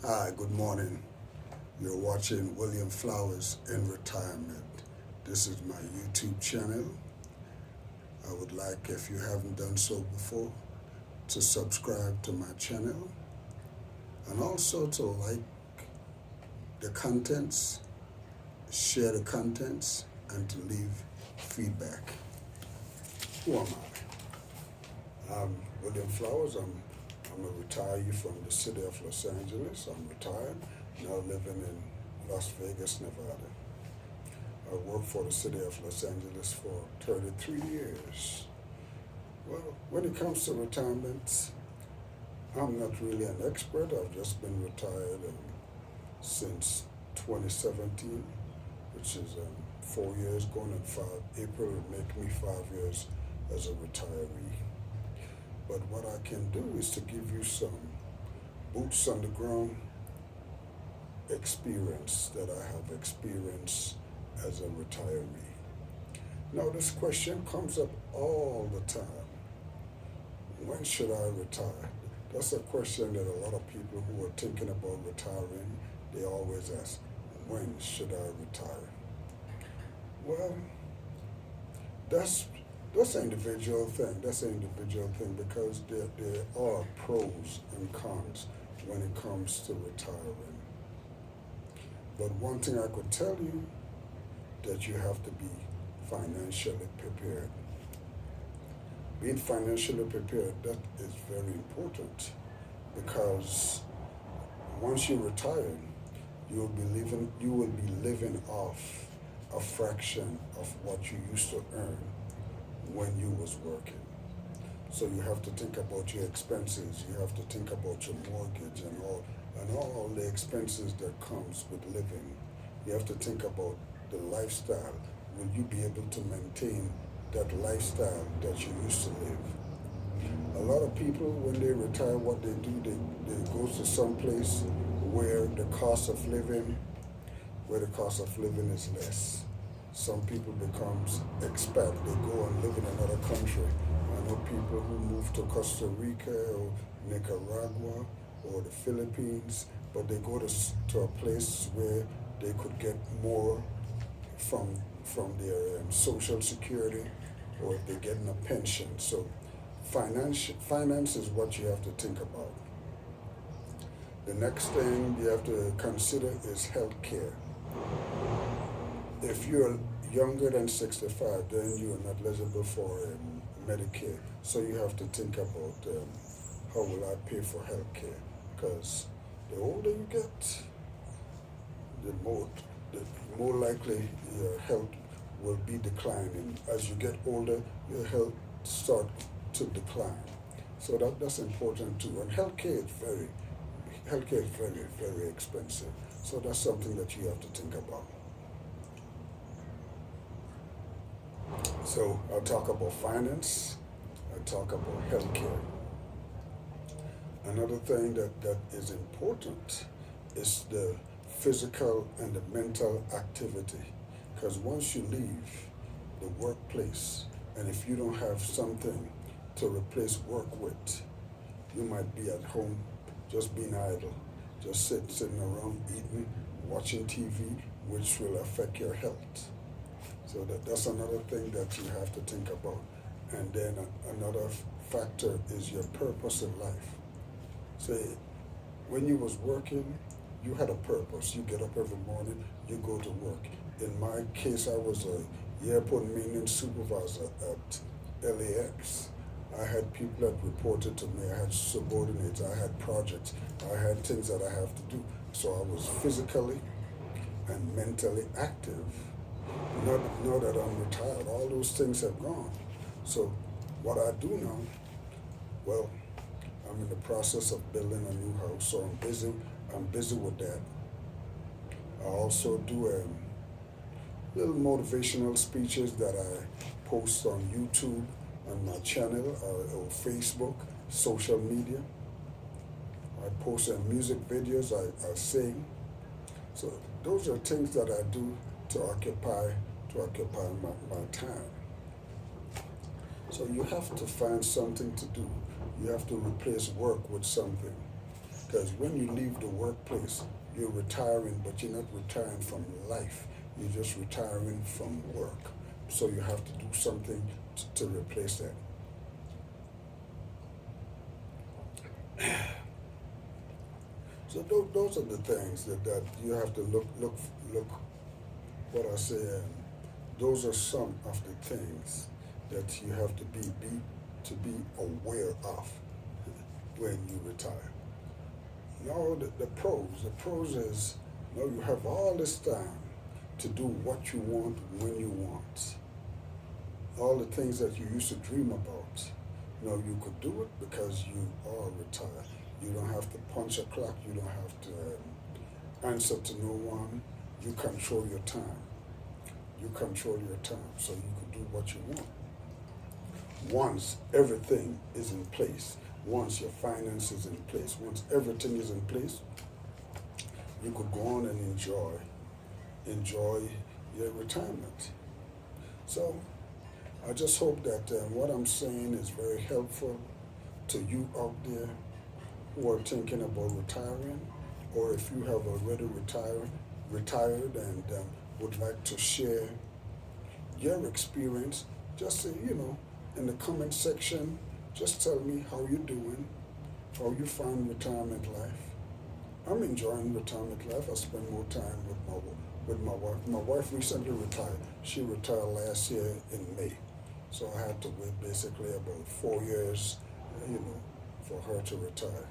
Hi, good morning. You're watching William Flowers in Retirement. This is my YouTube channel. I would like, if you haven't done so before, to subscribe to my channel and also to like the contents, share the contents, and to leave feedback. Who am I? I'm William Flowers. I'm a retiree from the city of Los Angeles. I'm retired, now living in Las Vegas, Nevada. I worked for the city of Los Angeles for 33 years. Well, when it comes to retirement, I'm not really an expert. I've just been retired since 2017, which is 4 years going in April will make me 5 years as a retiree. But what I can do is to give you some boots on the ground experience that I have experienced as a retiree. Now, this question comes up all the time. When should I retire? That's a question that a lot of people who are thinking about retiring, they always ask, when should I retire? Well, that's an individual thing. That's an individual thing because there are pros and cons when it comes to retiring. But one thing I could tell you, that you have to be financially prepared. Being financially prepared, that is very important because once you retire, you will be living off a fraction of what you used to earn when you was working. So you have to think about your expenses. You have to think about your mortgage and all the expenses that comes with living. You have to think about the lifestyle. Will you be able to maintain that lifestyle that you used to live? A lot of people, when they retire, what they do, they go to some place where the cost of living is less. Some people becomes expat. They go and live in another country. I know people who move to Costa Rica or Nicaragua or the Philippines, but they go to a place where they could get more from their social security, or if they're getting a pension. So finance is what you have to think about. The next thing you have to consider is health care. If you're younger than 65, then you are not eligible for Medicare. So you have to think about how will I pay for health care? Because the older you get, the more likely your health will be declining. As you get older, your health start to decline. So that's important too. And healthcare is very, very expensive. So that's something that you have to think about. So I'll talk about finance. I'll talk about healthcare. Another thing that is important is the physical and the mental activity. Because once you leave the workplace, and if you don't have something to replace work with, you might be at home just being idle, just sitting around eating, watching TV, which will affect your health. So that's another thing that you have to think about. And then another factor is your purpose in life. Say, when you was working, you had a purpose. You get up every morning, you go to work. In my case, I was a airport maintenance supervisor at LAX. I had people that reported to me. I had subordinates. I had projects. I had things that I have to do. So I was physically and mentally active. Now that I'm retired, all those things have gone. So what I do now, well, I'm in the process of building a new house, so I'm busy with that. I also do little motivational speeches that I post on YouTube, on my channel, or Facebook, social media. I post music videos, I sing. So those are things that I do to occupy my time. So you have to find something to do. You have to replace work with something. Because when you leave the workplace, you're retiring, but you're not retiring from life. You're just retiring from work. So you have to do something to replace that. So those are the things that you have to look. What I say, those are some of the things that you have to be aware of when you retire. Now the pros is, you have all this time to do what you want when you want. All the things that you used to dream about, you could do it because you are retired. You don't have to punch a clock. You don't have to answer to no one. You control your time. You control your time, so you can do what you want. Once everything is in place, once your finances is in place, once everything is in place, you could go on and enjoy your retirement. So I just hope that what I'm saying is very helpful to you out there who are thinking about retiring, or if you have already retired and would like to share your experience, just say, in the comment section, just tell me how you're doing, how you find retirement life. I'm enjoying retirement life. I spend more time with my wife. My wife recently retired. She retired last year in May. So I had to wait basically about 4 years, for her to retire.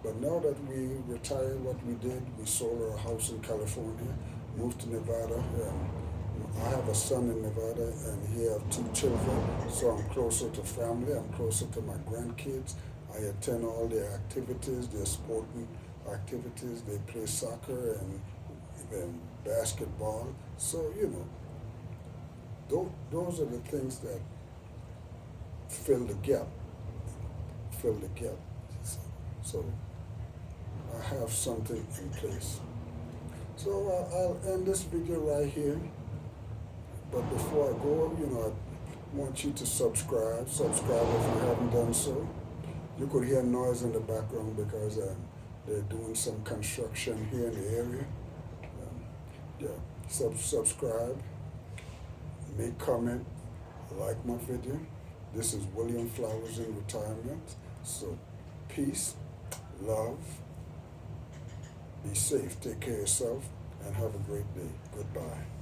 But now that we retired, what we did, we sold our house in California, moved to Nevada. I have a son in Nevada, and he have 2 children, so I'm closer to family. I'm closer to my grandkids. I attend all their activities, their sporting activities. They play soccer and basketball. So, those are the things that fill the gap. Fill the gap. So I have something in place. So I'll end this video right here. But before I go, I want you to subscribe. Subscribe if you haven't done so. You could hear noise in the background because they're doing some construction here in the area. Subscribe, make comment, like my video. This is William Flowers in Retirement. So peace, love, be safe, take care of yourself, and have a great day. Goodbye.